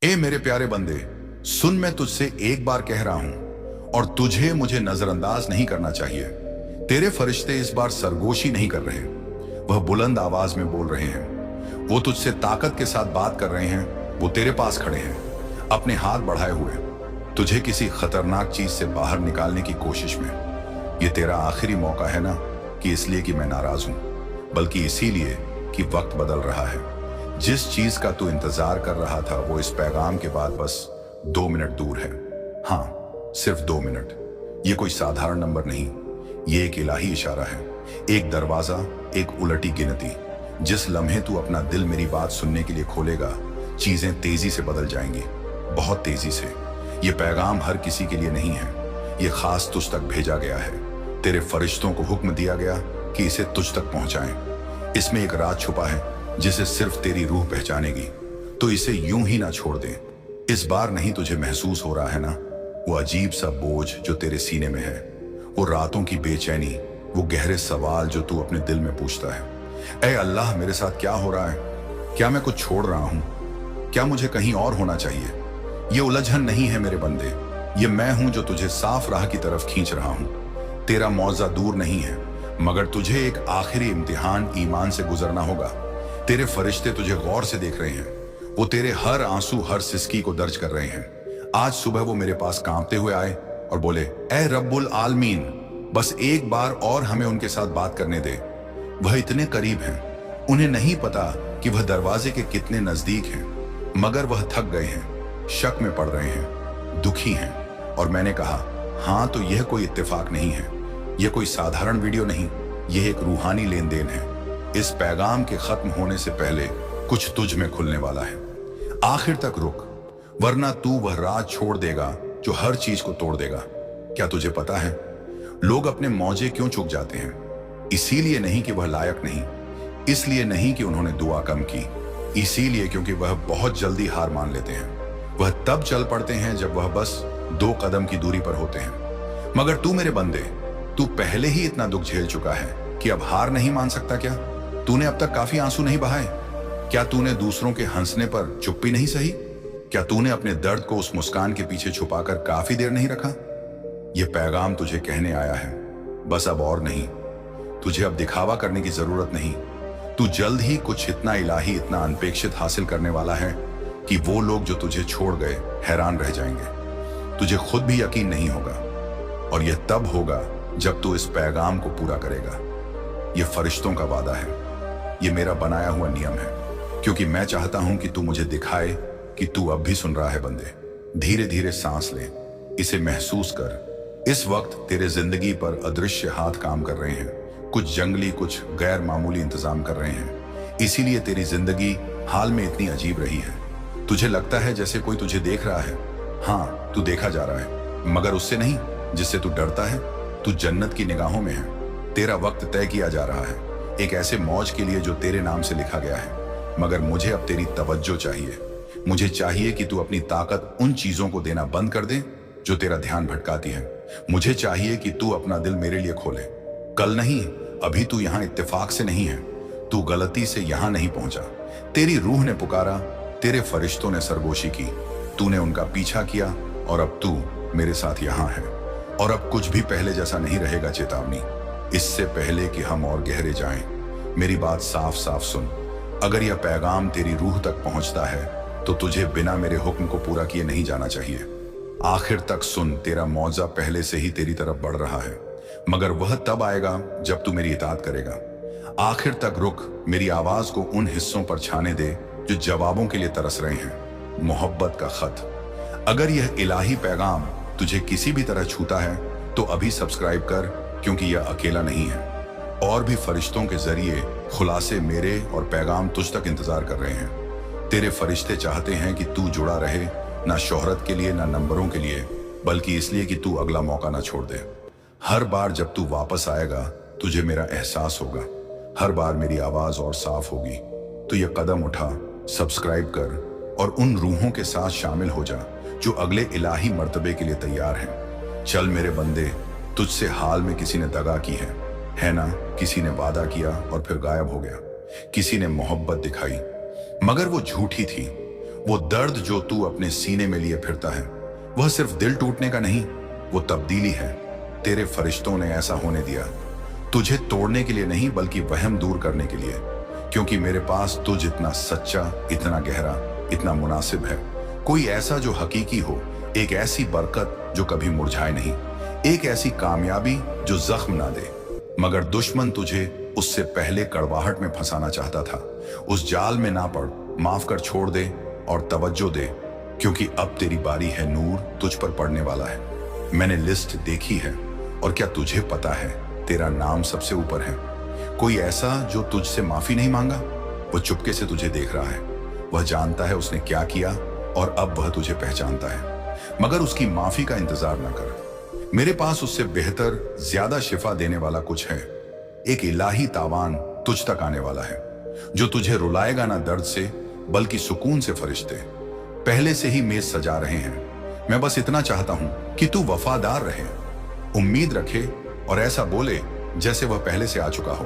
ए मेरे प्यारे बंदे, सुन, मैं तुझसे एक बार कह रहा हूं और तुझे मुझे नजरअंदाज नहीं करना चाहिए। तेरे फरिश्ते इस बार सरगोशी नहीं कर रहे, वह बुलंद आवाज में बोल रहे हैं। वो तुझसे ताकत के साथ बात कर रहे हैं। वो तेरे पास खड़े हैं, अपने हाथ बढ़ाए हुए, तुझे किसी खतरनाक चीज से बाहर निकालने की कोशिश में। ये तेरा आखिरी मौका है ना, कि इसलिए कि मैं नाराज हूं, बल्कि इसीलिए कि वक्त बदल रहा है। जिस चीज का तू इंतजार कर रहा था वो इस पैगाम के बाद बस 2 मिनट दूर है। हाँ, सिर्फ 2 मिनट। ये कोई साधारण नंबर नहीं, ये एक इलाही इशारा है, एक दरवाजा, एक उलटी गिनती। जिस लम्हे तू अपना दिल मेरी बात सुनने के लिए खोलेगा, चीजें तेजी से बदल जाएंगी, बहुत तेजी से। ये पैगाम हर किसी के लिए नहीं है, ये खास तुझ तक भेजा गया है। तेरे फरिश्तों को हुक्म दिया गया कि इसे तुझ तक पहुंचाएं। इसमें एक राज छुपा है जिसे सिर्फ तेरी रूह पहचानेगी, तो इसे यूं ही ना छोड़ दे। इस बार नहीं तुझे महसूस हो रहा है ना, वो अजीब सा बोझ जो तेरे सीने में है, वो रातों की बेचैनी, वो गहरे सवाल जो तू अपने दिल में पूछता है। ऐ अल्लाह, मेरे साथ क्या हो रहा है? क्या मैं कुछ छोड़ रहा हूं? क्या मुझे कहीं और होना चाहिए? ये उलझन नहीं है मेरे बंदे, ये मैं हूं जो तुझे साफ राह की तरफ खींच रहा हूं। तेरा मौजा दूर नहीं है, मगर तुझे एक आखिरी इम्तिहान ईमान से गुजरना होगा। तेरे फरिश्ते तुझे गौर से देख रहे हैं, वो तेरे हर आंसू, हर सिसकी को दर्ज कर रहे हैं। आज सुबह वो मेरे पास कांपते हुए आए और बोले, ऐ रब्बुल आलमीन, बस एक बार और हमें उनके साथ बात करने दे। वह इतने करीब हैं, उन्हें नहीं पता कि वह दरवाजे के कितने नजदीक हैं, मगर वह थक गए हैं, शक में पड़ रहे हैं, दुखी हैं। और मैंने कहा, हाँ, तो यह कोई इत्तेफाक नहीं है, यह कोई साधारण वीडियो नहीं, यह एक रूहानी लेन देन है। इस पैगाम के खत्म होने से पहले कुछ तुझ में खुलने वाला है। आखिर तक रुक, वरना तू वह राज छोड़ देगा जो हर चीज को तोड़ देगा। क्या तुझे पता है लोग अपने मौजे क्यों चूक जाते हैं? इसीलिए नहीं कि वह लायक नहीं, इसलिए नहीं कि उन्होंने दुआ कम की, इसीलिए क्योंकि वह बहुत जल्दी हार मान लेते हैं। वह तब चल पड़ते हैं जब वह बस 2 कदम की दूरी पर होते हैं। मगर तू मेरे बंदे, तू पहले ही इतना दुख झेल चुका है कि अब हार नहीं मान सकता क्या? तूने अब तक काफी आंसू नहीं बहाए? क्या तूने दूसरों के हंसने पर चुप्पी नहीं सही? क्या तूने अपने दर्द को उस मुस्कान के पीछे छुपाकर काफी देर नहीं रखा? यह पैगाम तुझे कहने आया है, बस अब और नहीं। तुझे अब दिखावा करने की जरूरत नहीं। तू जल्द ही कुछ इतना इलाही, इतना अनपेक्षित हासिल करने वाला है कि वो लोग जो तुझे छोड़ गए हैरान रह जाएंगे। तुझे खुद भी यकीन नहीं होगा, और यह तब होगा जब तू इस पैगाम को पूरा करेगा। यह फरिश्तों का वादा है, यह मेरा बनाया हुआ नियम है, क्योंकि मैं चाहता हूं कि तू मुझे दिखाए कि तू अब भी सुन रहा है। बंदे, धीरे धीरे सांस ले, इसे महसूस कर। इस वक्त तेरे जिंदगी पर अदृश्य हाथ काम कर रहे हैं, कुछ जंगली, कुछ गैर मामूली इंतजाम कर रहे हैं। इसीलिए तेरी जिंदगी हाल में इतनी अजीब रही है। तुझे लगता है जैसे कोई तुझे देख रहा है। हाँ, तू देखा जा रहा है, मगर उससे नहीं जिससे तू डरता है। तू जन्नत की निगाहों में है। तेरा वक्त तय किया जा रहा है, एक ऐसे मौज के लिए जो तेरे नाम से लिखा गया है। मगर मुझे अब तेरी तवज्जो चाहिए। मुझे चाहिए कि तू अपनी ताकत उन चीजों को देना बंद कर दे जो तेरा ध्यान भटकाती है। मुझे चाहिए कि तू अपना दिल मेरे लिए खोले। कल नहीं, अभी तू यहाँ इत्तेफाक से नहीं है, तू गलती से यहाँ नहीं पहुंचा। तेरी रूह ने पुकारा, तेरे फरिश्तों ने सरगोशी की, तूने उनका पीछा किया, और अब तू मेरे साथ यहाँ है। और अब कुछ भी पहले जैसा नहीं रहेगा। चेतावनी, इससे पहले कि हम और गहरे जाएं, मेरी बात साफ साफ सुन। अगर यह पैगाम तेरी रूह तक पहुंचता है तो तुझे बिना मेरे हुक्म को पूरा किए नहीं जाना चाहिए। आखिर तक सुन, तेरा मौजा पहले से ही तेरी तरफ बढ़ रहा है, मगर वह तब आएगा जब तू मेरी इताअत करेगा। आखिर तक रुक, मेरी आवाज को उन हिस्सों पर छाने दे जो जवाबों के लिए तरस रहे हैं। मोहब्बत का खत। अगर यह इलाही पैगाम तुझे किसी भी तरह छूता है तो अभी सब्सक्राइब कर, क्योंकि यह अकेला नहीं है। और भी फरिश्तों के जरिए खुलासे मेरे और पैगाम तुझ तक इंतजार कर रहे हैं। तेरे फरिश्ते चाहते हैं कि तू जुड़ा रहे, ना शोहरत के लिए, ना नंबरों के लिए, बल्कि इसलिए कि तू अगला मौका ना छोड़ दे। हर बार जब तू वापस आएगा तुझे मेरा एहसास होगा, हर बार मेरी आवाज और साफ होगी। तो ये कदम उठा, सब्सक्राइब कर और उन रूहों के साथ शामिल हो जा जो अगले इलाही मर्तबे के लिए तैयार हैं। चल मेरे बंदे, तुझसे हाल में किसी ने दगा की है ना? किसी ने वादा किया और फिर गायब हो गया। किसी ने मोहब्बत दिखाई, मगर वो झूठी थी। वो दर्द जो तू अपने सीने में लिए फिरता है, वह सिर्फ दिल टूटने का नहीं, वो तब्दीली है। तेरे फरिश्तों ने ऐसा होने दिया, तुझे तोड़ने के लिए नहीं बल्कि वहम दूर करने के लिए, क्योंकि मेरे पास तुझ इतना सच्चा, इतना गहरा, इतना मुनासिब है। कोई ऐसा जो हकीकी हो, एक ऐसी बरकत जो कभी मुरझाए नहीं, एक ऐसी कामयाबी जो जख्म ना दे। मगर दुश्मन तुझे उससे पहले कड़वाहट में फंसाना चाहता था। उस जाल में ना पड़, माफ कर छोड़ दे और तवज्जो दे, क्योंकि अब तेरी बारी है, नूर तुझ पर पड़ने वाला है। मैंने लिस्ट देखी है और क्या तुझे पता है तेरा नाम सबसे ऊपर है। कोई ऐसा जो तुझसे माफी नहीं मांगा, वो चुपके से तुझे देख रहा है। वह जानता है उसने क्या किया और अब वह तुझे पहचानता है, मगर उसकी माफी का इंतजार ना कर। मेरे पास उससे बेहतर, ज्यादा शिफा देने वाला कुछ है। एक इलाही तावान तुझ तक आने वाला है, जो तुझे रुलाएगा ना दर्द से बल्कि सुकून से। फरिश्ते पहले से ही मेज सजा रहे हैं। मैं बस इतना चाहता हूं कि तू वफादार रहे, उम्मीद रखे और ऐसा बोले जैसे वह पहले से आ चुका हो,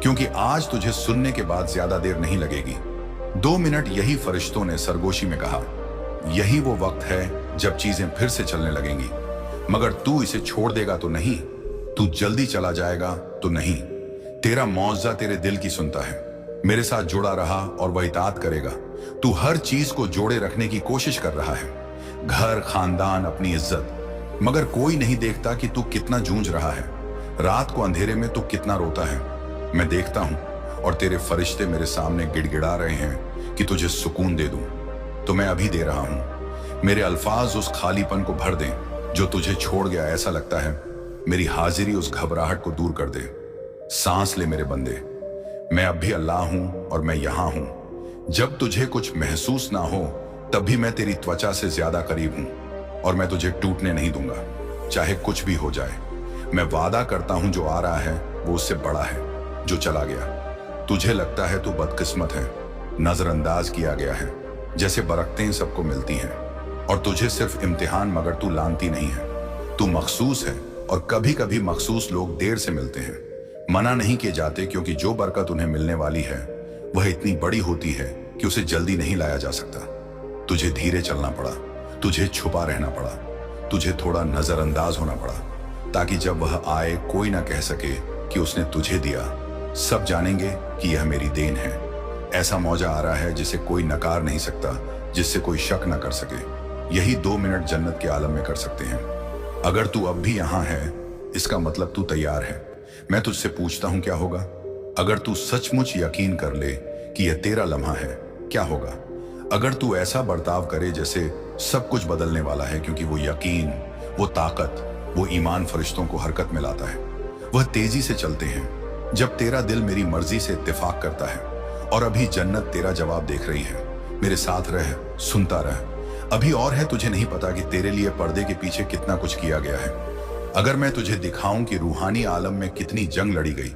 क्योंकि आज तुझे सुनने के बाद ज्यादा देर नहीं लगेगी। 2 मिनट, यही फरिश्तों ने सरगोशी में कहा। यही वो वक्त है जब चीजें फिर से चलने लगेंगी। मगर तू इसे छोड़ देगा तो नहीं, तू जल्दी चला जाएगा तो नहीं। तेरा मौजा तेरे दिल की सुनता है। मेरे साथ जुड़ा रहा और वह इताअत करेगा। तू हर चीज को जोड़े रखने की कोशिश कर रहा है, घर, खानदान, अपनी इज्जत, मगर कोई नहीं देखता कि तू कितना जूझ रहा है। रात को अंधेरे में तू कितना रोता है, मैं देखता हूं, और तेरे फरिश्ते मेरे सामने गिड़गिड़ा रहे हैं कि तुझे सुकून दे दूं, तो मैं अभी दे रहा हूं। मेरे अल्फाज उस खालीपन को भर दें जो तुझे छोड़ गया। ऐसा लगता है मेरी हाजिरी उस घबराहट को दूर कर दे। सांस ले मेरे बंदे, मैं अब भी अल्लाह हूं और मैं यहां हूं। जब तुझे कुछ महसूस ना हो तब भी मैं तेरी त्वचा से ज्यादा करीब हूं, और मैं तुझे टूटने नहीं दूंगा, चाहे कुछ भी हो जाए। मैं वादा करता हूं जो आ रहा है वो उससे बड़ा है जो चला गया। तुझे लगता है तू बदकिस्मत है, नजरअंदाज किया गया है, जैसे बरकतें सबको मिलती हैं, और तुझे सिर्फ इम्तिहान मगर तू लानती नहीं है। तू मखसूस है, और कभी कभी मखसूस लोग देर से मिलते हैं, मना नहीं किए जाते, क्योंकि जो बरकत उन्हें मिलने वाली है वह इतनी बड़ी होती है कि उसे जल्दी नहीं लाया जा सकता। तुझे धीरे चलना पड़ा, तुझे छुपा रहना पड़ा, तुझे थोड़ा नजरअंदाज होना पड़ा, ताकि जब वह आए कोई ना कह सके कि उसने तुझे दिया। सब जानेंगे कि यह मेरी देन है। ऐसा मौजा आ रहा है जिसे कोई नकार नहीं सकता, जिससे कोई शक ना कर सके। यही 2 मिनट जन्नत के आलम में कर सकते हैं। अगर तू अब भी यहां है, इसका मतलब तू तैयार है। मैं तुझसे पूछता हूं क्या होगा अगर तू सचमुच यकीन कर ले कि यह तेरा लम्हा है। क्या होगा अगर तू ऐसा बर्ताव करे जैसे सब कुछ बदलने वाला है, क्योंकि वो यकीन, वो ताकत, वो ईमान फरिश्तों को हरकत में लाता है। वह तेजी से चलते हैं जब तेरा दिल मेरी मर्जी से इत्तेफाक करता है, और अभी जन्नत तेरा जवाब देख रही है। मेरे साथ रह, सुनता रह। अभी और है, तुझे नहीं पता कि तेरे लिए पर्दे के पीछे कितना कुछ किया गया है। अगर मैं तुझे दिखाऊं कि रूहानी आलम में कितनी जंग लड़ी गई,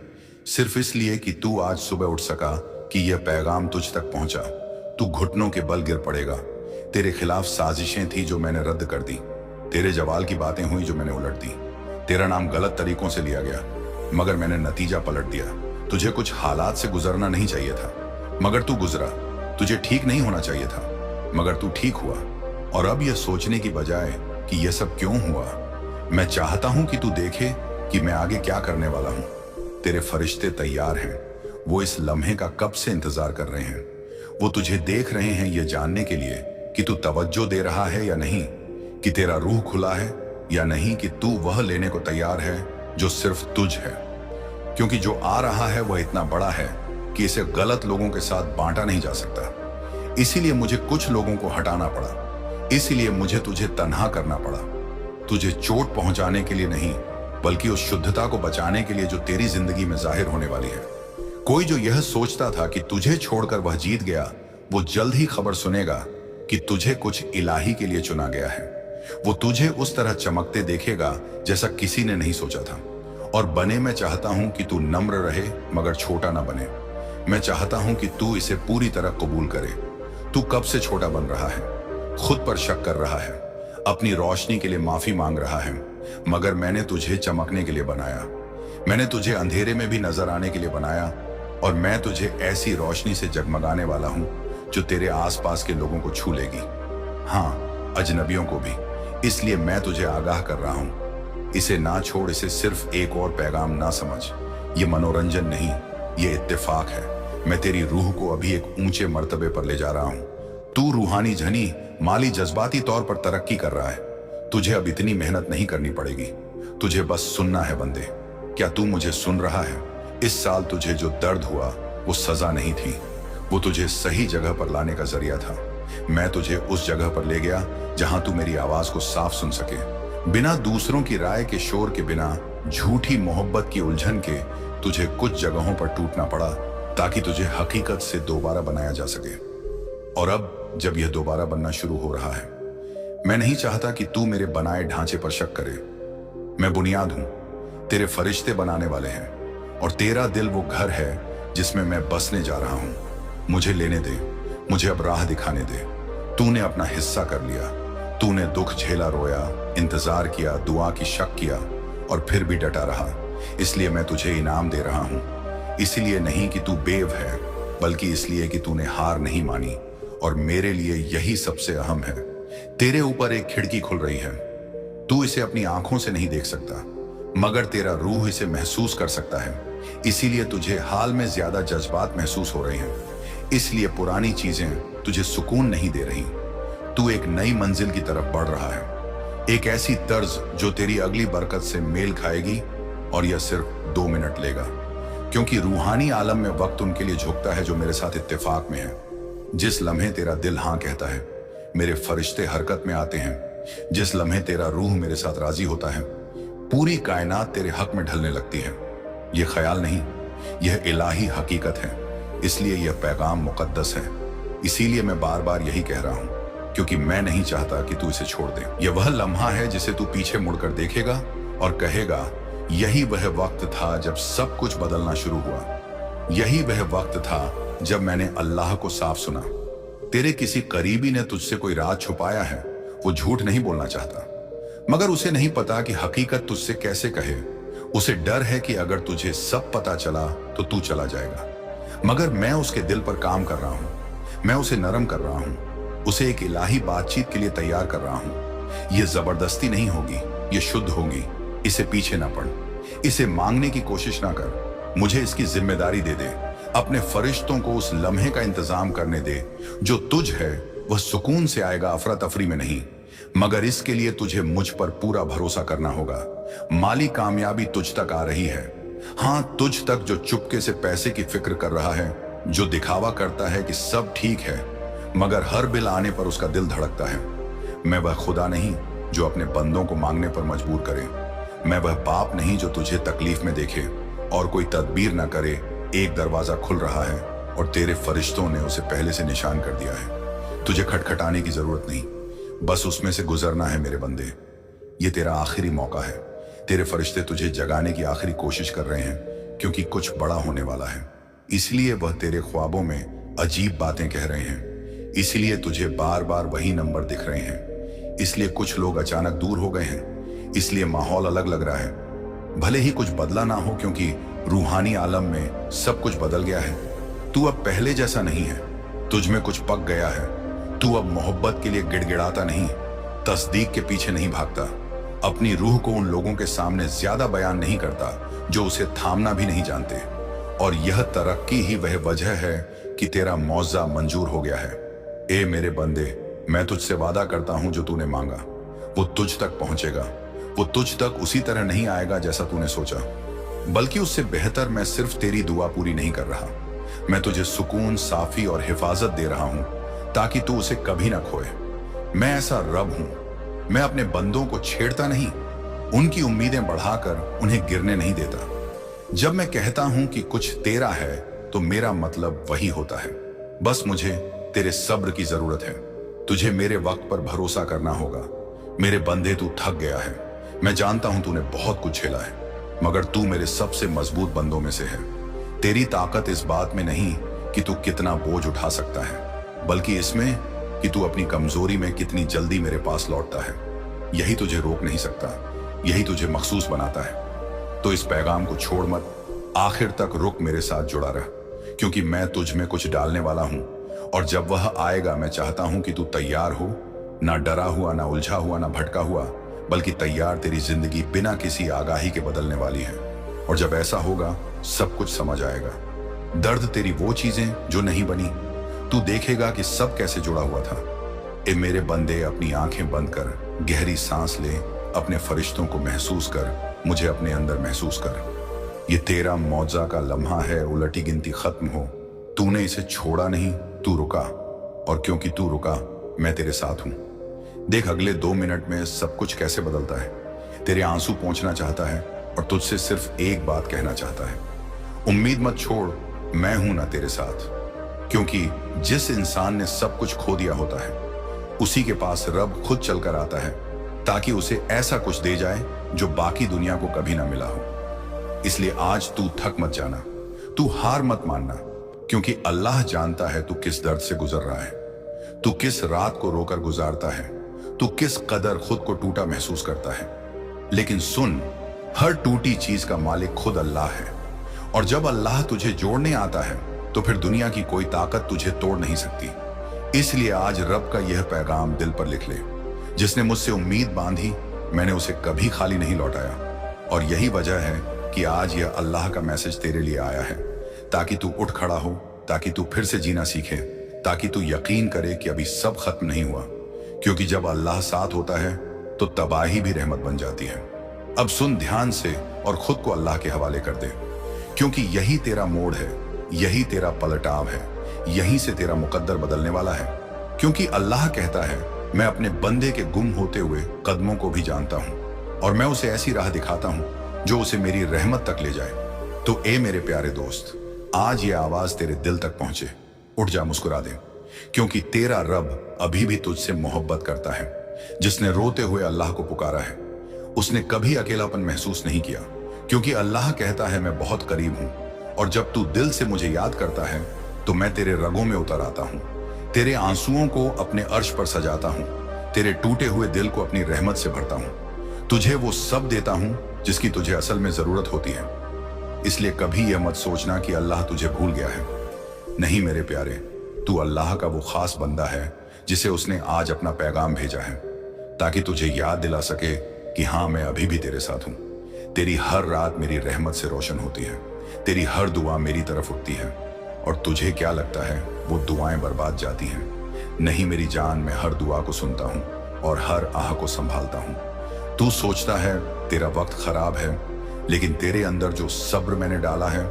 सिर्फ इसलिए कि तू आज सुबह उठ सका कि यह पैगाम तुझ तक पहुंचा, तू घुटनों के बल गिर पड़ेगा। तेरे खिलाफ साजिशें थी जो मैंने रद्द कर दी, तेरे जवाल की बातें हुई जो मैंने उलट दी। तेरा नाम गलत तरीकों से लिया गया, मगर मैंने नतीजा पलट दिया। तुझे कुछ हालात से गुजरना नहीं चाहिए था, मगर तू गुजरा। तुझे ठीक नहीं होना चाहिए था, मगर तू ठीक हुआ। और अब यह सोचने की बजाय कि यह सब क्यों हुआ, मैं चाहता हूं कि तू देखे कि मैं आगे क्या करने वाला हूं। तेरे फरिश्ते तैयार हैं, वो इस लम्हे का कब से इंतजार कर रहे हैं। वो तुझे देख रहे हैं ये जानने के लिए कि तू तवज्जो दे रहा है या नहीं, कि तेरा रूह खुला है या नहीं, कि तू वह लेने को तैयार है जो सिर्फ तुझ है। क्योंकि जो आ रहा है वह इतना बड़ा है कि इसे गलत लोगों के साथ बांटा नहीं जा सकता। इसीलिए मुझे कुछ लोगों को हटाना पड़ा, इसीलिए मुझे तुझे तन्हा करना पड़ा। तुझे चोट पहुंचाने के लिए नहीं, बल्कि उस शुद्धता को बचाने के लिए जो तेरी जिंदगी में जाहिर होने वाली है। कोई जो यह सोचता था कि तुझे छोड़कर वह जीत गया, वो जल्द ही खबर सुनेगा कि तुझे कुछ इलाही के लिए चुना गया है। वो तुझे उस तरह चमकते देखेगा जैसा किसी ने नहीं सोचा था। और बने मैं चाहता हूं कि तू नम्र रहे मगर छोटा ना बने। मैं चाहता हूं कि तू इसे पूरी तरह कबूल करे। तू कब से छोटा बन रहा है, खुद पर शक कर रहा है, अपनी रोशनी के लिए माफी मांग रहा है, मगर मैंने तुझे चमकने के लिए बनाया। मैंने तुझे अंधेरे में भी नजर आने के लिए बनाया, और मैं तुझे ऐसी रोशनी से जगमगाने वाला हूं जो तेरे आसपास के लोगों को छू लेगी, हाँ, अजनबियों को भी। इसलिए मैं तुझे आगाह कर रहा हूं, इसे ना छोड़, इसे सिर्फ एक और पैगाम ना समझ। ये मनोरंजन नहीं, ये इत्तेफाक है। मैं तेरी रूह को अभी एक ऊंचे मर्तबे पर ले जा रहा हूं। तू रूहानी झनी, माली जज्बाती तौर पर तरक्की कर रहा है। तुझे अब इतनी मेहनत नहीं करनी पड़ेगी, तुझे बस सुनना है बंदे। क्या तू मुझे सुन रहा है? इस साल तुझे जो दर्द हुआ वो सजा नहीं थी, वो तुझे सही जगह पर लाने का जरिया था। मैं तुझे उस जगह पर ले गया जहां तू मेरी आवाज को साफ सुन सके, बिना दूसरों की राय के शोर के, बिना झूठी मोहब्बत की उलझन के। तुझे कुछ जगहों पर टूटना पड़ा ताकि तुझे हकीकत से दोबारा बनाया जा सके। और अब जब यह दोबारा बनना शुरू हो रहा है, मैं नहीं चाहता कि तू मेरे बनाए ढांचे पर शक करे। मैं बुनियाद हूं, तेरे फरिश्ते बनाने वाले हैं, और तेरा दिल वो घर है जिसमें मैं बसने जा रहा हूं। मुझे लेने दे, मुझे अब राह दिखाने दे। तूने अपना हिस्सा कर लिया, तूने दुख झेला, रोया, इंतजार किया, दुआ की शक किया, और फिर भी डटा रहा। इसलिए मैं तुझे इनाम दे रहा हूं, इसलिए नहीं कि तू बेव है, बल्कि इसलिए कि तूने हार नहीं मानी। और मेरे लिए यही सबसे अहम है। तेरे ऊपर एक खिड़की खुल रही है। तू इसे अपनी आंखों से नहीं देख सकता, मगर तेरा रूह इसे महसूस कर सकता है। इसीलिए तुझे हाल में ज्यादा जज्बात महसूस हो रहे हैं, इसलिए पुरानी चीजें तुझे सुकून नहीं दे रही। तू एक नई मंजिल की तरफ बढ़ रहा है, एक ऐसी तर्ज जो तेरी अगली बरकत से मेल खाएगी। और यह सिर्फ 2 मिनट लेगा, क्योंकि रूहानी आलम में वक्त उनके लिए झुकता है जो मेरे साथ इत्तेफाक में है। जिस लम्हे तेरा दिल हाँ कहता है, मेरे फरिश्ते हरकत में आते हैं। जिस लम्हे तेरा रूह मेरे साथ राजी होता है, पूरी कायनात तेरे हक में ढलने लगती है। यह ख्याल नहीं, यह इलाही हकीकत है। इसलिए यह पैगाम मुकद्दस है। इसीलिए मैं बार बार यही कह रहा हूं, क्योंकि मैं नहीं चाहता कि तू इसे छोड़ दे। यह वह लम्हा है जिसे तू पीछे मुड़कर देखेगा और कहेगा, यही वह वक्त था जब सब कुछ बदलना शुरू हुआ। यही वह वक्त था जब मैंने अल्लाह को साफ सुना। तेरे किसी करीबी ने तुझसे कोई राज छुपाया है, वो झूठ नहीं बोलना चाहता, मगर उसे नहीं पता कि हकीकत तुझसे कैसे कहे। उसे डर है कि अगर तुझे सब पता चला तो तू चला जाएगा। मगर मैं उसके दिल पर काम कर रहा हूं, मैं उसे नरम कर रहा हूं, उसे एक इलाही बातचीत के लिए तैयार कर रहा हूं। यह जबरदस्ती नहीं होगी, यह शुद्ध होगी। इसे पीछे ना पड़, इसे मांगने की कोशिश ना कर। मुझे इसकी जिम्मेदारी दे दे। अपने फरिश्तों को उस लम्हे का इंतजाम करने दे जो तुझ है। वह सुकून से आएगा, अफरा तफरी में नहीं। मगर इसके लिए तुझे मुझ पर पूरा भरोसा करना होगा। माली कामयाबी तुझ तक आ रही है, हाँ, तुझ तक जो चुपके से पैसे की फिक्र कर रहा है, जो दिखावा करता है कि सब ठीक है, मगर हर बिल आने पर उसका दिल धड़कता है। मैं वह खुदा नहीं जो अपने बंदों को मांगने पर मजबूर करे। मैं वह बाप नहीं जो तुझे तकलीफ में देखे और कोई तदबीर न करे। एक दरवाजा खुल रहा है और तेरे फरिश्तों ने उसे पहले से निशान कर दिया है। तुझे खटखटाने की जरूरत नहीं, बस उसमें से गुजरना है मेरे बंदे। ये तेरा आखिरी मौका है। तेरे फरिश्ते तुझे जगाने की आखिरी कोशिश कर रहे हैं, क्योंकि कुछ बड़ा होने वाला है। इसलिए वह तेरे ख्वाबों में अजीब बातें कह रहे हैं। इसलिए तुझे बार बार वही नंबर दिख रहे हैं। इसलिए कुछ लोग अचानक दूर हो गए हैं। इसलिए माहौल अलग लग रहा है। भले ही कुछ बदला ना हो, क्योंकि रूहानी आलम में सब कुछ बदल गया है। तू अब पहले जैसा नहीं है। तुझ में कुछ पक गया है। तू अब मोहब्बत के लिए गिड़गिड़ाता नहीं, तस्दीक के पीछे नहीं भागता, अपनी रूह को उन लोगों के सामने ज्यादा बयान नहीं करता जो उसे थामना भी नहीं जानते। और यह तरक्की ही वह वजह है कि तेरा मौजा मंजूर हो गया है। ए मेरे बंदे, मैं तुझसे वादा करता हूं जो तूने मांगा वो तुझ तक पहुंचेगा। वो तुझ तक उसी तरह नहीं आएगा जैसा तूने सोचा, बल्कि उससे बेहतर। मैं सिर्फ तेरी दुआ पूरी नहीं कर रहा, मैं तुझे सुकून, साफी और हिफाजत दे रहा हूं ताकि तू उसे कभी ना खोए। मैं ऐसा रब हूं, मैं अपने बंदों को छेड़ता नहीं, उनकी उम्मीदें बढ़ाकर उन्हें गिरने नहीं देता। जब मैं कहता हूं कि कुछ तेरा है तो मेरा मतलब वही होता है। बस मुझे तेरे सब्र की जरूरत है। तुझे मेरे वक्त पर भरोसा करना होगा। मेरे बंदे, तू थक गया है। मैं जानता हूं तूने बहुत कुछ झेला है, मगर तू मेरे सबसे मजबूत बंदों में से है। तेरी ताकत इस बात में नहीं कि तू कितना बोझ उठा सकता है, बल्कि इसमें कि तू अपनी कमजोरी में कितनी जल्दी मेरे पास लौटता है। यही तुझे रोक नहीं सकता, यही तुझे मखसूस बनाता है। तो इस पैगाम को छोड़ मत, आखिर तक रुक, मेरे साथ जुड़ा रह, क्योंकि मैं तुझ में कुछ डालने वाला हूं और जब वह आएगा मैं चाहता हूं कि तू तैयार हो, ना डरा हुआ, ना उलझा हुआ, ना भटका हुआ, बल्कि तैयार। तेरी जिंदगी बिना किसी आगाही के बदलने वाली है। और जब ऐसा होगा सब कुछ समझ आएगा। दर्द तेरी वो चीजें जो नहीं बनी, तू देखेगा कि सब कैसे जुड़ा हुआ था। ए मेरे बंदे, अपनी आंखें बंद कर, गहरी सांस ले, अपने फरिश्तों को महसूस कर, मुझे अपने अंदर महसूस कर। ये तेरा मौजा का लम्हा है, उलटी गिनती खत्म हो। तूने इसे छोड़ा नहीं, तू रुका, और क्योंकि तू रुका मैं तेरे साथ हूं। देख अगले 2 मिनट में सब कुछ कैसे बदलता है। तेरे आंसू पोंछना चाहता है और तुझसे सिर्फ एक बात कहना चाहता है, उम्मीद मत छोड़, मैं हूं ना तेरे साथ। क्योंकि जिस इंसान ने सब कुछ खो दिया होता है, उसी के पास रब खुद चलकर आता है ताकि उसे ऐसा कुछ दे जाए जो बाकी दुनिया को कभी ना मिला हो। इसलिए आज तू थक मत जाना, तू हार मत मानना, क्योंकि अल्लाह जानता है तू किस दर्द से गुजर रहा है, तू किस रात को रोकर गुजारता है, तू किस कदर खुद को टूटा महसूस करता है। लेकिन सुन, हर टूटी चीज का मालिक खुद अल्लाह है, और जब अल्लाह तुझे जोड़ने आता है तो फिर दुनिया की कोई ताकत तुझे तोड़ नहीं सकती। इसलिए आज रब का यह पैगाम दिल पर लिख ले, जिसने मुझसे उम्मीद बांधी मैंने उसे कभी खाली नहीं लौटाया। और यही वजह है कि आज यह अल्लाह का मैसेज तेरे लिए आया है, ताकि तू उठ खड़ा हो, ताकि तू फिर से जीना सीखे, ताकि तू यकीन करे कि अभी सब खत्म नहीं हुआ। क्योंकि जब अल्लाह साथ होता है तो तबाही भी रहमत बन जाती है। अब सुन ध्यान से और खुद को अल्लाह के हवाले कर दे, क्योंकि यही तेरा मोड़ है, यही तेरा पलटाव है, यहीं से तेरा मुकद्दर बदलने वाला है। क्योंकि अल्लाह कहता है, मैं अपने बंदे के गुम होते हुए कदमों को भी जानता हूं, और मैं उसे ऐसी राह दिखाता हूं जो उसे मेरी रहमत तक ले जाए। तो ए मेरे प्यारे दोस्त, आज ये आवाज तेरे दिल तक पहुंचे, उठ जा, मुस्कुरा दे, क्योंकि तेरा रब अभी भी तुझसे मोहब्बत करता है। जिसने रोते हुए अल्लाह को पुकारा है, उसने कभी अकेलापन महसूस नहीं किया, क्योंकि अल्लाह कहता है मैं बहुत करीब हूं, और जब तू दिल से मुझे याद करता है तो मैं तेरे रगों में उतर आता हूं, तेरे आंसुओं को अपने अर्श पर सजाता हूं, तेरे टूटे हुए दिल को अपनी रहमत से भरता हूं, तुझे वो सब देता हूं जिसकी तुझे असल में जरूरत होती है। इसलिए कभी यह मत सोचना कि अल्लाह तुझे भूल गया है। नहीं मेरे प्यारे, तू अल्लाह का वो खास बंदा है जिसे उसने आज अपना पैगाम भेजा है, ताकि तुझे याद दिला सके कि हाँ, मैं अभी भी तेरे साथ हूं। तेरी हर रात मेरी रहमत से रोशन होती है, तेरी हर दुआ मेरी तरफ उठती है, और तुझे क्या लगता है वो दुआएं बर्बाद जाती हैं? नहीं मेरी जान, मैं हर दुआ को सुनता हूं और हर आह को संभालता हूं। तू सोचता है तेरा वक्त खराब है, लेकिन तेरे अंदर जो सब्र मैंने डाला है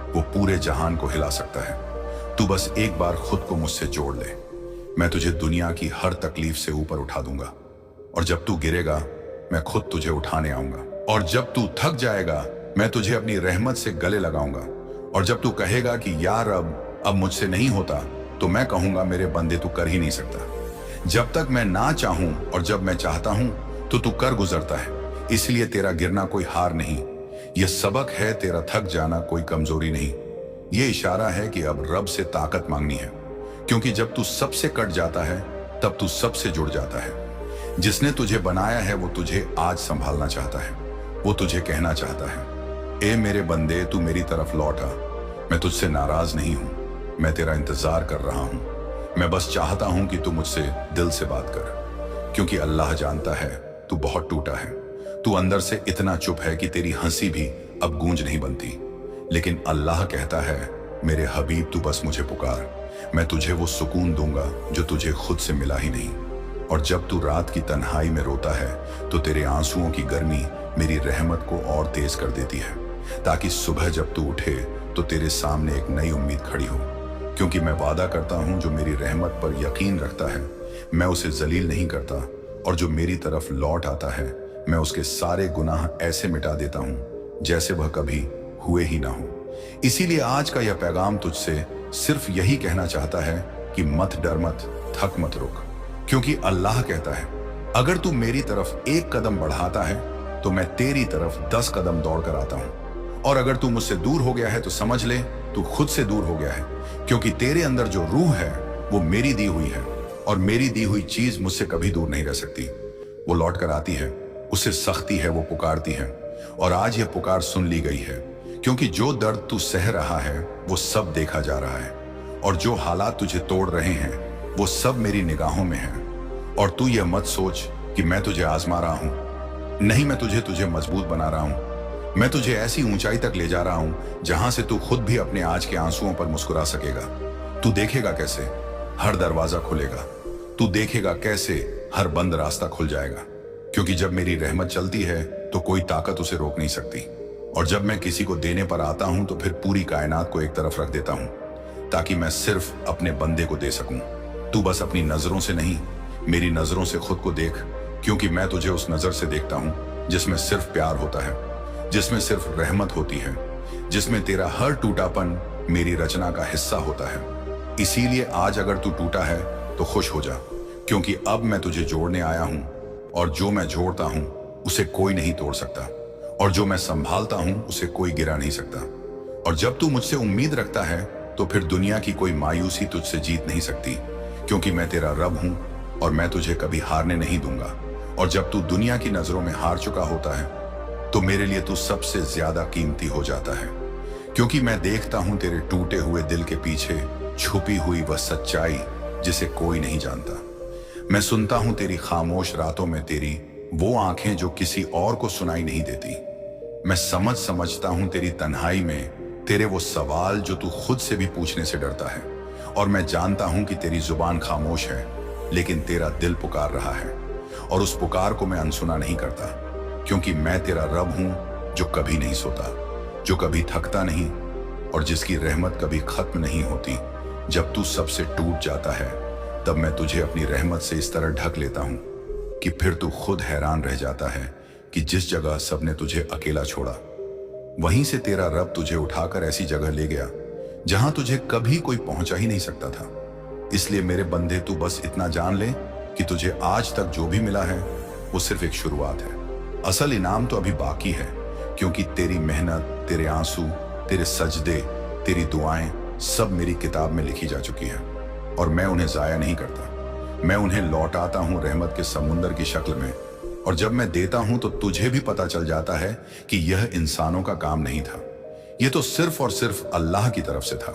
वो पूरे जहान को हिला सकता है। तू बस एक बार खुद को मुझसे जोड़ ले, मैं तुझे दुनिया की हर तकलीफ से ऊपर उठा दूंगा, और जब तू गिरेगा मैं खुद तुझे उठाने आऊंगा, और जब तू थक जाएगा मैं तुझे अपनी रहमत से गले लगाऊंगा, और जब तू कहेगा कि यार अब मुझसे नहीं होता, तो मैं कहूंगा मेरे बंदे तू कर ही नहीं सकता। जब तक मैं ना चाहूं और जब मैं चाहता हूं तो तू कर गुजरता है। इसलिए तेरा गिरना कोई हार नहीं, यह सबक है, तेरा थक जाना कोई कमजोरी नहीं। यह इशारा है कि अब रब से ताकत मांगनी है, क्योंकि जब तू सबसे कट जाता है तब तू सबसे जुड़ जाता है। जिसने तुझे बनाया है वो तुझे आज संभालना चाहता है, वो तुझे कहना चाहता है, ए मेरे बंदे तू मेरी तरफ लौट आ, मैं तुझसे नाराज नहीं हूं, मैं तेरा इंतजार कर रहा हूं, मैं बस चाहता हूं कि तू मुझसे दिल से बात कर। क्योंकि अल्लाह जानता है तू बहुत टूटा है, तू अंदर से इतना चुप है कि तेरी हंसी भी अब गूंज नहीं बनती। लेकिन अल्लाह कहता है, मेरे हबीब तू बस मुझे पुकार, मैं तुझे वो सुकून दूंगा जो तुझे खुद से मिला ही नहीं। और जब तू रात की तन्हाई में रोता है तो तेरे आंसुओं की गर्मी मेरी रहमत को और तेज कर देती है, ताकि सुबह जब तू उठे तो तेरे सामने एक नई उम्मीद खड़ी हो। क्योंकि मैं वादा करता हूं, जो मेरी रहमत पर यकीन रखता है मैं उसे जलील नहीं करता, और जो मेरी तरफ लौट आता है मैं उसके सारे गुनाह ऐसे मिटा देता हूं जैसे वह कभी हुए ही ना हो। इसीलिए आज का यह पैगाम तुझसे सिर्फ यही कहना चाहता है कि मत डर, मत थक, मत रुक। क्योंकि अल्लाह कहता है, अगर तू मेरी तरफ एक कदम बढ़ाता है तो मैं तेरी तरफ 10 कदम दौड़ कर आता हूं, और अगर तू मुझसे दूर हो गया है तो समझ ले तू खुद से दूर हो गया है। क्योंकि तेरे अंदर जो रूह है वो मेरी दी हुई है, और मेरी दी हुई चीज मुझसे कभी दूर नहीं रह सकती। वो लौट कर आती है, उसे सख्ती है, वो पुकारती है, और आज यह पुकार सुन ली गई है। क्योंकि जो दर्द तू सह रहा है वो सब देखा जा रहा है, और जो हालात तुझे तोड़ रहे हैं वो सब मेरी निगाहों में हैं। और तू यह मत सोच कि मैं तुझे आजमा रहा हूं। नहीं, मैं तुझे मजबूत बना रहा हूं। मैं तुझे ऐसी ऊंचाई तक ले जा रहा हूं जहां से तू खुद भी अपने आज के आंसुओं पर मुस्कुरा सकेगा। तू देखेगा कैसे हर दरवाजा खुलेगा। तू देखेगा कैसे हर बंद रास्ता खुल जाएगा। क्योंकि जब मेरी रहमत चलती है तो कोई ताकत उसे रोक नहीं सकती। और जब मैं किसी को देने पर आता हूं तो फिर पूरी कायनात को एक तरफ रख देता हूं ताकि मैं सिर्फ अपने बंदे को दे सकूं। तू बस अपनी नजरों से नहीं, मेरी नजरों से खुद को देख, क्योंकि मैं तुझे उस नजर से देखता हूं जिसमें सिर्फ प्यार होता है, जिसमें सिर्फ रहमत होती है, जिसमें तेरा हर टूटापन मेरी रचना का हिस्सा होता है। इसीलिए आज अगर तू टूटा है तो खुश हो जा, क्योंकि अब मैं तुझे जोड़ने आया हूं, और जो मैं जोड़ता हूं उसे कोई नहीं तोड़ सकता, और जो मैं संभालता हूं उसे कोई गिरा नहीं सकता। और जब तू मुझसे उम्मीद रखता है तो फिर दुनिया की कोई मायूसी तुझसे जीत नहीं सकती, क्योंकि मैं तेरा रब हूं और मैं तुझे कभी हारने नहीं दूंगा। और जब तू दुनिया की नजरों में हार चुका होता है तो मेरे लिए तू सबसे ज्यादा कीमती हो जाता है, क्योंकि मैं देखता हूं तेरे टूटे हुए दिल के पीछे छुपी हुई वह सच्चाई जिसे कोई नहीं जानता। मैं सुनता हूं तेरी खामोश रातों में तेरी वो आंखें जो किसी और को सुनाई नहीं देती। मैं समझता हूं तेरी तन्हाई में तेरे वो सवाल जो तू खुद से भी पूछने से डरता है। और मैं जानता हूं कि तेरी जुबान खामोश है, लेकिन तेरा दिल पुकार रहा है, और उस पुकार को मैं अनसुना नहीं करता, क्योंकि मैं तेरा रब हूं जो कभी नहीं सोता, जो कभी थकता नहीं, और जिसकी रहमत कभी खत्म नहीं होती। जब तू सबसे टूट जाता है तब मैं तुझे अपनी रहमत से इस तरह ढक लेता हूं कि फिर तू खुद हैरान रह जाता है कि जिस जगह सबने तुझे अकेला छोड़ा, वहीं से तेरा रब तुझे उठाकर ऐसी जगह ले गया जहां तुझे कभी कोई पहुंचा ही नहीं सकता था। इसलिए मेरे बंदे, तू बस इतना जान ले कि तुझे आज तक जो भी मिला है वो सिर्फ एक शुरुआत है। असल इनाम तो अभी बाकी है, क्योंकि तेरी मेहनत, तेरे आंसू, तेरे सजदे, तेरी दुआएं सब मेरी किताब में लिखी जा चुकी है, और मैं उन्हें जाया नहीं करता। मैं उन्हें लौटाता हूं रहमत के समुंदर की शक्ल में। और जब मैं देता हूं तो तुझे भी पता चल जाता है कि यह इंसानों का काम नहीं था, यह तो सिर्फ और सिर्फ अल्लाह की तरफ से था।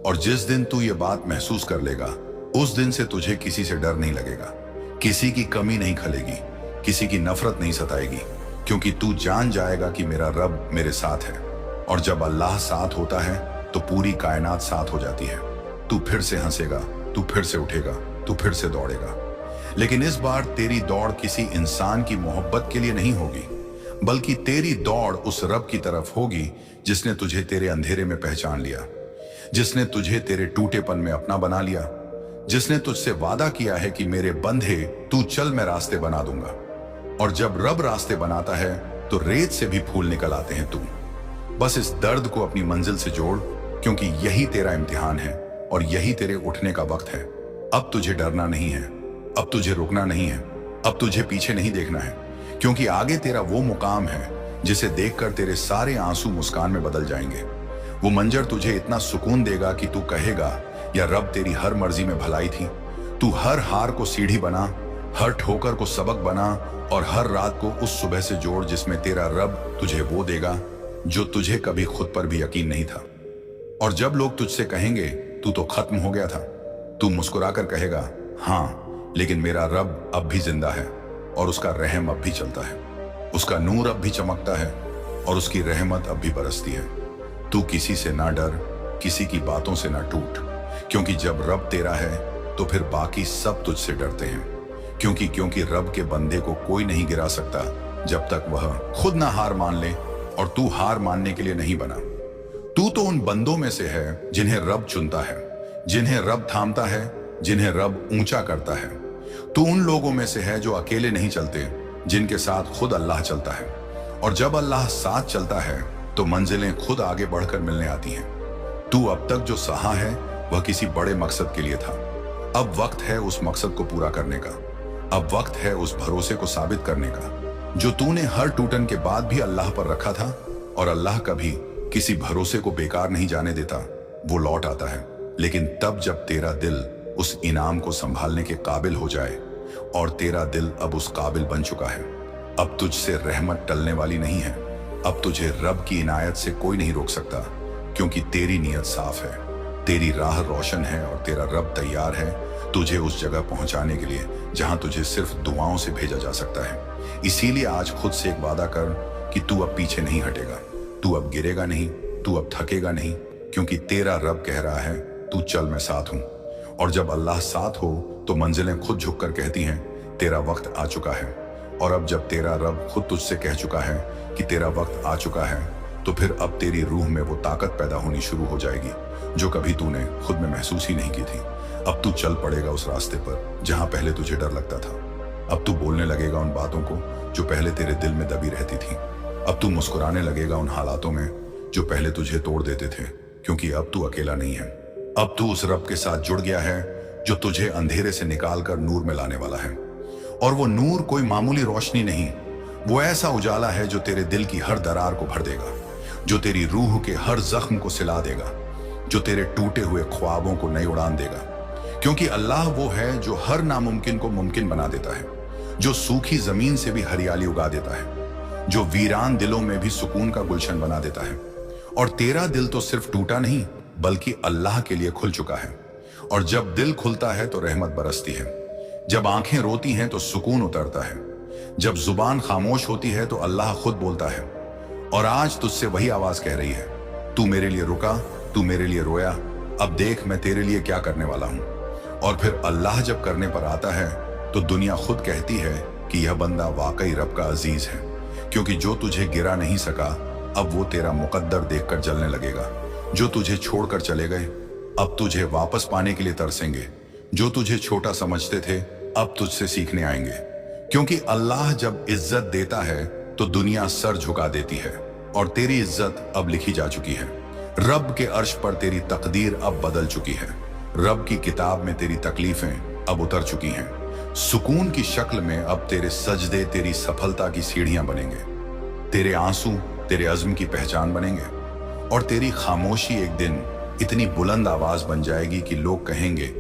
और जिस दिन तू ये बात महसूस कर लेगा, उस दिन से तुझे किसी से डर नहीं लगेगा, किसी की कमी नहीं खलेगी, किसी की नफरत नहीं सताएगी, क्योंकि तू जान जाएगा कि मेरा रब मेरे साथ है। और जब अल्लाह साथ होता है तो पूरी कायनात साथ हो जाती है। तू फिर से हंसेगा, तू फिर से उठेगा, तू फिर से दौड़ेगा। लेकिन इस बार तेरी दौड़ किसी इंसान की मोहब्बत के लिए नहीं होगी, बल्कि तेरी दौड़ उस रब की तरफ होगी जिसने तुझे तेरे अंधेरे में पहचान लिया, जिसने तुझे तेरे टूटेपन में अपना बना लिया, जिसने तुझसे वादा किया है कि मेरे बंधे तू चल, मैं रास्ते बना दूंगा। और जब रब रास्ते बनाता है तो रेत से भी फूल निकल आते हैं। तू बस इस दर्द को अपनी मंजिल से जोड़, क्योंकि यही तेरा इम्तिहान है और यही तेरे उठने का वक्त है। अब तुझे डरना नहीं है, अब तुझे रुकना नहीं है, अब तुझे पीछे नहीं देखना है, क्योंकि आगे तेरा वो मुकाम है जिसे देखकर तेरे सारे आंसू मुस्कान में बदल जाएंगे। वो मंजर तुझे इतना सुकून देगा कि तू कहेगा, या रब तेरी हर मर्जी में भलाई थी। तू हर हार को सीढ़ी बना, हर ठोकर को सबक बना, और हर रात को उस सुबह से जोड़ जिसमें तेरा रब तुझे वो देगा जो तुझे कभी खुद पर भी यकीन नहीं था। और जब लोग तुझसे कहेंगे तू तो खत्म हो गया था, तू मुस्कुराकर कहेगा, हाँ, लेकिन मेरा रब अब भी जिंदा है, और उसका रहम अब भी चलता है, उसका नूर अब भी चमकता है, और उसकी रहमत अब भी बरसती है। तू किसी से ना डर, किसी की बातों से ना टूट, क्योंकि जब रब तेरा है तो फिर बाकी सब तुझसे डरते हैं। क्योंकि रब के बंदे को कोई नहीं गिरा सकता जब तक वह खुद ना हार मान ले, और तू हार मानने के लिए नहीं बना। तू तो उन बंदों में से है जिन्हें रब चुनता है, जिन्हें रब थामता है, जिन्हें रब ऊंचा करता है। तू उन लोगों में से है जो अकेले नहीं चलते, जिनके साथ खुद अल्लाह चलता है। और जब अल्लाह साथ चलता है तो मंजिलें खुद आगे बढ़कर मिलने आती हैं। तू अब तक जो सहा है वह किसी बड़े मकसद के लिए था। अब वक्त है उस मकसद को पूरा करने का। अब वक्त है उस भरोसे को साबित करने का जो तूने हर टूटन के बाद भी अल्लाह पर रखा था। और अल्लाह कभी किसी भरोसे को बेकार नहीं जाने देता, वो लौट आता है, लेकिन तब जब तेरा दिल उस इनाम को संभालने के काबिल हो जाए। और तेरा दिल अब उस काबिल बन चुका है। अब तुझसे रहमत टलने वाली नहीं है। अब तुझे रब की इनायत से कोई नहीं रोक सकता, क्योंकि तेरी नीयत साफ है। तेरी राह रोशन है और तेरा रब तैयार है तुझे उस जगह पहुंचाने के लिए जहां तुझे सिर्फ दुआओं से भेजा जा सकता है। इसीलिए आज खुद से एक वादा कर कि तू अब पीछे नहीं हटेगा, तू अब गिरेगा नहीं, तू अब थकेगा नहीं, क्योंकि तेरा रब कह रहा है तू चल, मैं साथ हूं। और जब अल्लाह साथ हो तो मंजिलें खुद झुककर कहती हैं तेरा वक्त आ चुका है। और अब जब तेरा रब खुद तुझसे कह चुका है कि तेरा वक्त आ चुका है, तो फिर अब तेरी रूह में वो ताकत पैदा होनी शुरू हो जाएगी जो कभी तूने खुद में महसूस ही नहीं की थी। अब तू चल पड़ेगा उस रास्ते पर जहां पहले तुझे डर लगता था। अब तू बोलने लगेगा उन बातों को जो पहले तेरे दिल में दबी रहती थी। अब तू मुस्कुराने लगेगा उन हालातों में जो पहले तुझे तोड़ देते थे, क्योंकि अब तू अकेला नहीं है। अब तू उस रब के साथ जुड़ गया है जो तुझे अंधेरे से निकालकर नूर में लाने वाला है। और वो नूर कोई मामूली रोशनी नहीं, वो ऐसा उजाला है जो तेरे दिल की हर दरार को भर देगा, जो तेरी रूह के हर जख्म को सिला देगा, जो तेरे टूटे हुए ख्वाबों को नई उड़ान देगा। क्योंकि अल्लाह वो है जो हर नामुमकिन को मुमकिन बना देता है, जो सूखी जमीन से भी हरियाली उगा देता है, जो वीरान दिलों में भी सुकून का गुलशन बना देता है। और तेरा दिल तो सिर्फ टूटा नहीं बल्कि अल्लाह के लिए खुल चुका है। और जब दिल खुलता है तो रहमत बरसती है, जब आंखें रोती हैं तो सुकून उतरता है, जब जुबान खामोश होती है तो अल्लाह खुद बोलता है। और आज तुझसे वही आवाज कह रही है, तू मेरे लिए रुका, तू मेरे लिए रोया, अब देख मैं तेरे लिए क्या करने वाला हूं। और फिर अल्लाह जब करने पर आता है तो दुनिया खुद कहती है कि यह बंदा वाकई रब का अजीज है, क्योंकि जो तुझे गिरा नहीं सका अब वो तेरा मुकद्दर देखकर जलने लगेगा। जो तुझे छोड़कर चले गए अब तुझे वापस पाने के लिए तरसेंगे, जो तुझे छोटा समझते थे अब तुझसे सीखने आएंगे। क्योंकि अल्लाह जब इज्जत देता है तो दुनिया सर झुका देती है, और तेरी इज्जत अब लिखी जा चुकी है। रब के अर्श पर तेरी तकदीर अब बदल चुकी है, रब की किताब में तेरी तकलीफें अब उतर चुकी हैं। सुकून की शक्ल में अब तेरे सजदे तेरी सफलता की सीढ़ियां बनेंगे, तेरे आंसू तेरे अज़्म की पहचान बनेंगे, और तेरी खामोशी एक दिन इतनी बुलंद आवाज बन जाएगी कि लोग कहेंगे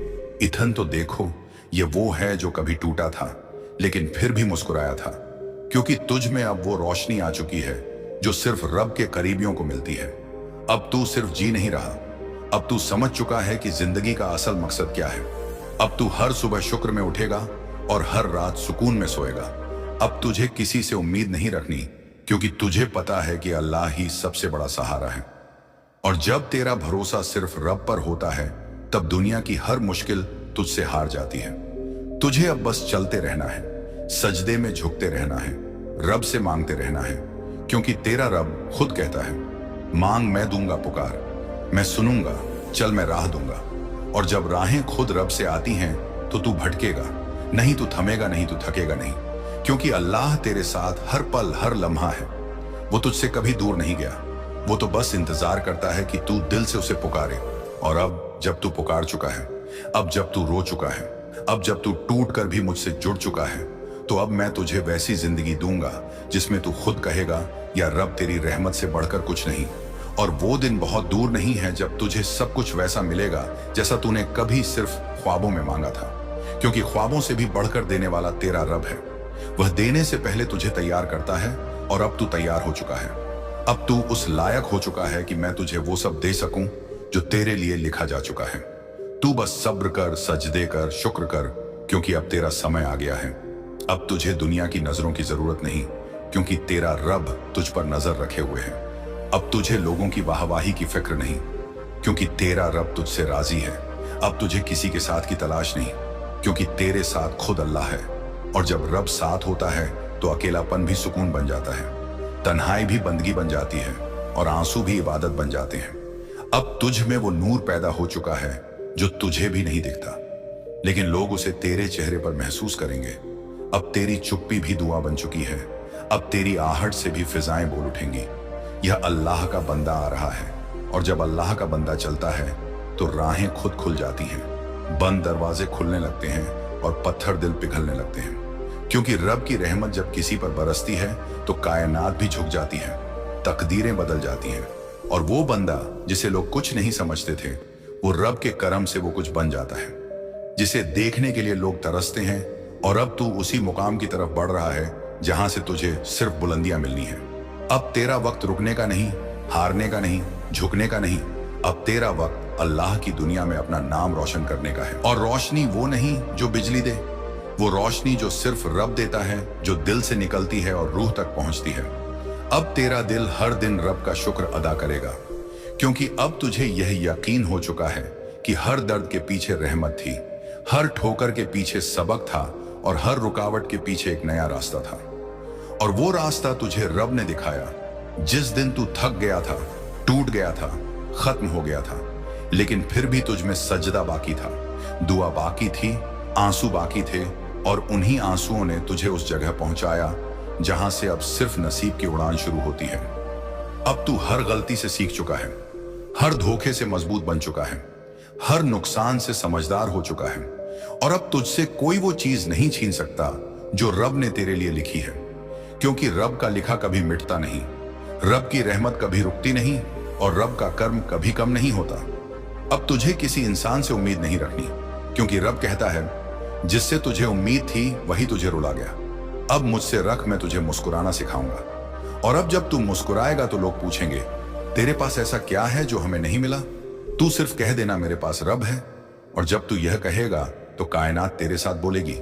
इथन तो देखो, ये वो है जो कभी टूटा था लेकिन फिर भी मुस्कुराया था। क्योंकि तुझ में अब वो रोशनी आ चुकी है जो सिर्फ रब के करीबियों को मिलती है। अब तू सिर्फ जी नहीं रहा, अब तू समझ चुका है कि जिंदगी का असल मकसद क्या है। अब तू हर सुबह शुक्र में उठेगा और हर रात सुकून में सोएगा। अब तुझे किसी से उम्मीद नहीं रखनी, क्योंकि तुझे पता है कि अल्लाह ही सबसे बड़ा सहारा है। और जब तेरा भरोसा सिर्फ रब पर होता है तब दुनिया की हर मुश्किल तुझसे हार जाती है। तुझे अब बस चलते रहना है, सजदे में झुकते रहना है, रब से मांगते रहना है, क्योंकि तेरा रब खुद कहता है मांग मैं दूंगा, पुकार मैं सुनूंगा, चल मैं राह दूंगा। और जब राहें खुद रब से आती हैं तो तू भटकेगा नहीं, तू थमेगा नहीं, तू थकेगा नहीं, क्योंकि अल्लाह तेरे साथ हर पल हर लम्हा है। वो तुझसे कभी दूर नहीं गया, वो तो बस इंतजार करता है कि तू दिल से उसे पुकारे। और अब जब तू पुकार चुका है, अब जब तू रो चुका है, अब जब तू टूट कर भी मुझसे जुड़ चुका है, तो अब मैं तुझे वैसी जिंदगी दूंगा जिसमें तू खुद कहेगा या रब तेरी रहमत से बढ़कर कुछ नहीं। और वो दिन बहुत दूर नहीं है जब तुझे सब कुछ वैसा मिलेगा जैसा तूने कभी सिर्फ ख्वाबों में मांगा था, क्योंकि ख्वाबों से भी बढ़कर देने वाला तेरा रब है। वह देने से पहले तुझे तैयार करता है, और अब तू तैयार हो चुका है। अब तू उस लायक हो चुका है कि मैं तुझे वो सब दे सकूं जो तेरे लिए लिखा जा चुका है। तू बस सब्र कर, सजदे कर, शुक्र कर, क्योंकि अब तेरा समय आ गया है। अब तुझे दुनिया की नजरों की जरूरत नहीं, क्योंकि तेरा रब तुझ पर नजर रखे हुए है। अब तुझे लोगों की वाहवाही की फिक्र नहीं, क्योंकि तेरा रब तुझसे राजी है। अब तुझे किसी के साथ की तलाश नहीं, क्योंकि तेरे साथ खुद अल्लाह है। और जब रब साथ होता है तो अकेलापन भी सुकून बन जाता है, तन्हाई भी बंदगी बन जाती है, और आंसू भी इबादत बन जाते हैं। अब तुझ में वो नूर पैदा हो चुका है जो तुझे भी नहीं दिखता, लेकिन लोग उसे तेरे चेहरे पर महसूस करेंगे। अब तेरी चुप्पी भी दुआ बन चुकी है, अब तेरी आहट से भी फिजाएं बोल उठेंगी। यह अल्लाह का बंदा आ रहा है, और जब अल्लाह का बंदा चलता है तो राहें खुद खुल जाती हैं, बंद दरवाजे खुलने लगते हैं, और पत्थर दिल पिघलने लगते हैं। क्योंकि रब की रहमत जब किसी पर बरसती है तो कायनात भी झुक जाती है, तकदीरें बदल जाती हैं, और वो बंदा जिसे लोग कुछ नहीं समझते थे, वो रब के करम से वो कुछ बन जाता है, जिसे देखने के लिए लोग तरसते हैं। और अब तू उसी मुकाम की तरफ बढ़ रहा है जहां से तुझे सिर्फ बुलंदियां मिलनी है। अब तेरा वक्त रुकने का नहीं, हारने का नहीं, झुकने का नहीं, अब तेरा वक्त अल्लाह की दुनिया में अपना नाम रोशन करने का है। और रोशनी वो नहीं जो बिजली दे, वो रोशनी जो सिर्फ रब देता है, जो दिल से निकलती है और रूह तक पहुंचती है। अब तेरा दिल हर दिन रब का शुक्र अदा करेगा, क्योंकि अब तुझे यह यकीन हो चुका है कि हर दर्द के पीछे रहमत थी, हर ठोकर के पीछे सबक था और हर रुकावट के पीछे एक नया रास्ता था। और वो रास्ता तुझे रब ने दिखाया जिस दिन तू थक गया था, टूट गया था, खत्म हो गया था, लेकिन फिर भी तुझ में सजदा बाकी था, दुआ बाकी थी, आंसू बाकी थे, और उन्हीं आंसुओं ने तुझे उस जगह पहुंचाया जहां से अब सिर्फ नसीब की उड़ान शुरू होती है। अब तू हर गलती से सीख चुका है, हर धोखे से मजबूत बन चुका है, हर नुकसान से समझदार हो चुका है, और अब तुझसे कोई वो चीज नहीं छीन सकता जो रब ने तेरे लिए लिखी है, क्योंकि रब का लिखा कभी मिटता नहीं, रब की रहमत कभी रुकती नहीं, और रब का कर्म कभी कम नहीं होता। अब तुझे किसी इंसान से उम्मीद नहीं रखनी, क्योंकि रब कहता है जिससे तुझे उम्मीद थी वही तुझे रुला गया। अब मुझसे रख, मैं तुझे मुस्कुराना सिखाऊंगा। और अब जब तू मुस्कुराएगा तो लोग पूछेंगे तेरे पास ऐसा क्या है जो हमें नहीं मिला। तू सिर्फ कह देना मेरे पास रब है, और जब तू यह कहेगा तो कायनात तेरे साथ बोलेगी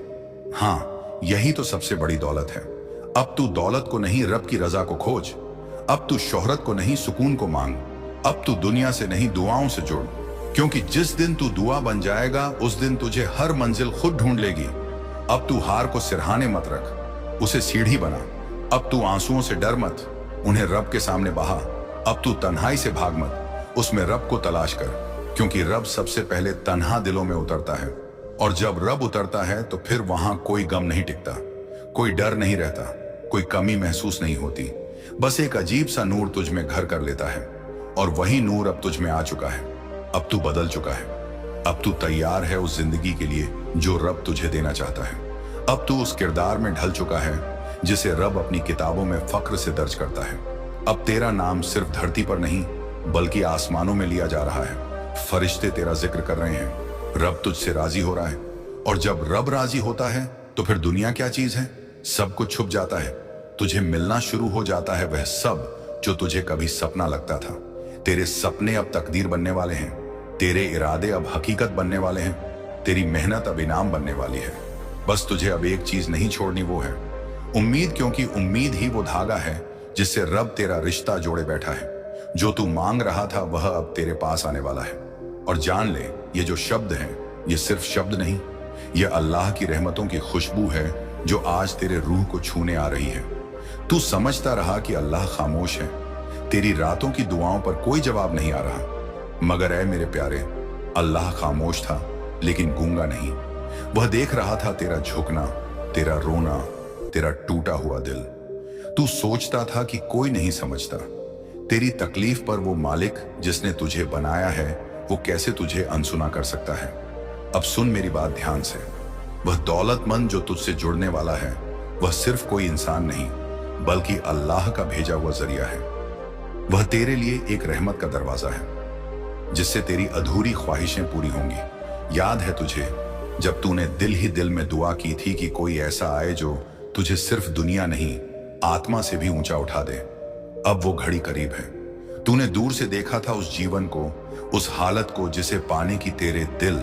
हाँ, यही तो सबसे बड़ी दौलत है। अब तू दौलत को नहीं, रब की रजा को खोज। अब तू शोहरत को नहीं, सुकून को मांग। अब तू दुनिया से नहीं, दुआओं से जुड़, क्योंकि जिस दिन तू दुआ बन जाएगा उस दिन तुझे हर मंजिल खुद ढूंढ लेगी। अब तू हार को सिरहाने मत रख, उसे सीढ़ी बना। अब तू आंसुओं से डर मत, उन्हें रब के सामने बहा। अब तू तन्हाई से भाग मत, उसमें रब को तलाश कर, क्योंकि रब सबसे पहले तन्हा दिलों में उतरता है। और जब रब उतरता है तो फिर वहां कोई गम नहीं टिकता, कोई डर नहीं रहता, कोई कमी महसूस नहीं होती। बस एक अजीब सा नूर तुझ में घर कर लेता है, और वही नूर अब तुझ में आ चुका है। अब तू बदल चुका है, अब तू तैयार है उस जिंदगी के लिए जो रब तुझे देना चाहता है। अब तू उस किरदार में ढल चुका है जिसे रब अपनी किताबों में फक्र से दर्ज करता है। अब तेरा नाम सिर्फ धरती पर नहीं बल्कि आसमानों में लिया जा रहा है। फरिश्ते तेरा जिक्र कर रहे हैं, रब तुझसे राजी हो रहा है। और जब रब राजी होता है तो फिर दुनिया क्या चीज है, सब कुछ छुप जाता है। तुझे मिलना शुरू हो जाता है वह सब जो तुझे कभी सपना लगता था। तेरे सपने अब तकदीर बनने वाले हैं, तेरे इरादे अब हकीकत बनने वाले हैं, तेरी मेहनत अब इनाम बनने वाली है। बस तुझे अब एक चीज नहीं छोड़नी, वो है उम्मीद, क्योंकि उम्मीद ही वो धागा है जिससे रब तेरा रिश्ता जोड़े बैठा है। जो तू मांग रहा था वह अब तेरे पास आने वाला है। और जान ले, ये जो शब्द हैं ये सिर्फ शब्द नहीं, ये अल्लाह की रहमतों की खुशबू है जो आज तेरे रूह को छूने आ रही है। तू समझता रहा कि अल्लाह खामोश है, तेरी रातों की दुआओं पर कोई जवाब नहीं आ रहा, मगर ऐ मेरे प्यारे, अल्लाह खामोश था लेकिन गूंगा नहीं। वह देख रहा था तेरा झुकना, तेरा रोना, तेरा टूटा हुआ दिल। तू सोचता था कि कोई नहीं समझता तेरी तकलीफ, पर वो मालिक जिसने तुझे बनाया है वो कैसे तुझे अनसुना कर सकता है। अब सुन मेरी बात ध्यान से, वह दौलतमंद जो तुझसे जुड़ने वाला है वह सिर्फ कोई इंसान नहीं बल्कि अल्लाह का भेजा हुआ जरिया है। वह तेरे लिए एक रहमत का दरवाजा है जिससे तेरी अधूरी ख्वाहिशें पूरी होंगी। याद है तुझे जब तूने दिल ही दिल में दुआ की थी कि कोई ऐसा आए जो तुझे सिर्फ दुनिया नहीं आत्मा से भी ऊंचा उठा दे। अब वो घड़ी करीब है। तूने दूर से देखा था उस जीवन को, उस हालत को जिसे पाने की तेरे दिल